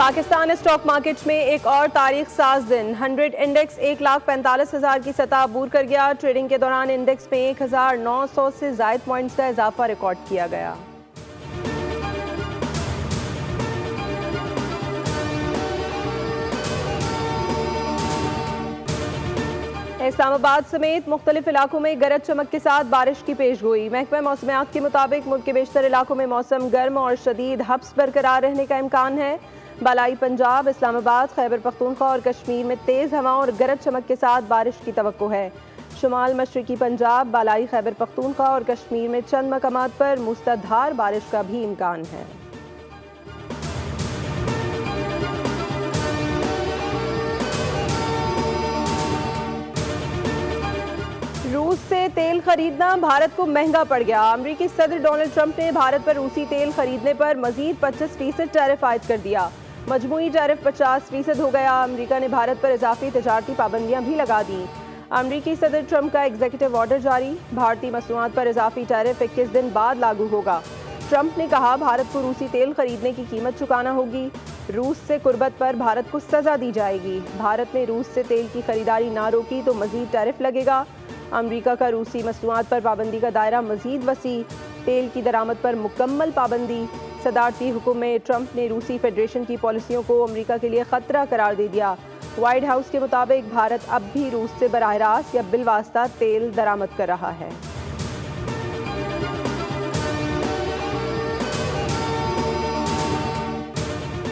Pakistan stock market में एक और तारीख साज दिन 100 इंडेक्स 1,45,000 की सतह अबूर कर गया। ट्रेडिंग के दौरान इंडेक्स में 1,900 से ज़ायद पॉइंट्स का इजाफा रिकॉर्ड किया गया। इस्लामाबाद समेत मुख्तलिफ इलाकों में गरज चमक के साथ बारिश की पेशगोई। महकमा मौसमियात के मुताबिक मुल्क के बेशतर इलाकों में मौसम गर्म और शदीद हब्स बरकरार रहने का इम्कान है। बालाई पंजाब, इस्लामाबाद, खैबर पख्तूनख्वा और कश्मीर में तेज़ हवाओं और गरज चमक के साथ बारिश की तवक्को है। शुमाल मशरकी पंजाब, बालाई खैबर पख्तूनख्वा और कश्मीर में चंद मकामात पर मूसलाधार बारिश का भी इम्कान है। रूस से तेल खरीदना भारत को महंगा पड़ गया। अमेरिकी सदर डोनाल्ड ट्रंप ने भारत पर रूसी तेल खरीदने पर मजीद 25% टैरिफ आयद कर दिया। मजमूई टैरिफ 50% हो गया। अमेरिका ने भारत पर इजाफी तजारती पाबंदियां भी लगा दी। अमेरिकी सदर ट्रंप का एग्जीक्यूटिव ऑर्डर जारी। भारतीय मसनूआत पर इजाफी टैरिफ 21 दिन बाद लागू होगा। ट्रंप ने कहा भारत को रूसी तेल खरीदने की कीमत चुकाना होगी। रूस से कुर्बत पर भारत को सजा दी जाएगी। भारत ने रूस से तेल की खरीदारी ना रोकी तो मजीद टैरिफ लगेगा। अमेरिका का रूसी मसनूआत पर पाबंदी का दायरा मजीद वसी। तेल की दरामद पर मुकम्मल पाबंदी। सदारती हुक्म में ट्रंप ने रूसी फेडरेशन की पॉलिसियों को अमेरिका के लिए खतरा करार दे दिया। व्हाइट हाउस के मुताबिक भारत अब भी रूस से बराह रास्त या बिलवास्ता तेल दरामद कर रहा है।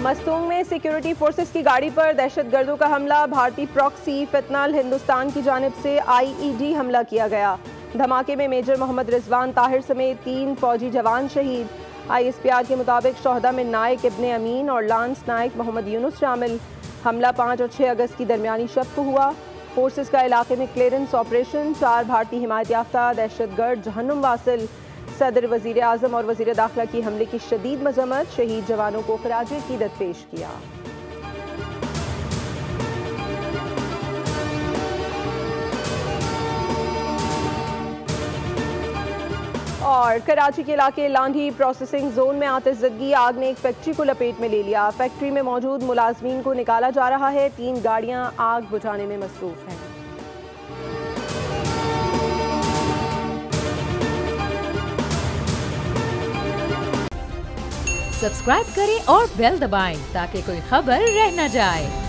मस्तूंग में सिक्योरिटी फोर्सेस की गाड़ी पर दहशतगर्दों का हमला। भारतीय प्रॉक्सी फितनल हिंदुस्तान की जानिब से IED हमला किया गया। धमाके में मेजर मोहम्मद रिजवान ताहिर समेत 3 फौजी जवान शहीद। ISPR के मुताबिक शोहदा में नायक इब्ने अमीन और लांस नायक मोहम्मद यूनुस शामिल। हमला 5 और 6 अगस्त की दरमियानी शब को हुआ। फोर्सेस का इलाके में क्लियरेंस ऑपरेशन। 4 भारतीय हिमायत याफ्ता दहशतगर्द जहन्नुम वासिल। सदर, वजीर आज़म और वजीर दाखिला की हमले की शदीद मजम्मत। शहीद जवानों को खराजे क़ीदत पेश किया। और कराची के इलाके लांढी प्रोसेसिंग जोन में आतिशज़दगी। आग ने एक फैक्ट्री को लपेट में ले लिया। फैक्ट्री में मौजूद मुलाजमीन को निकाला जा रहा है। 3 गाड़ियां आग बुझाने में मसरूफ हैं। सब्सक्राइब करें और बेल दबाएं ताकि कोई खबर रह न जाए।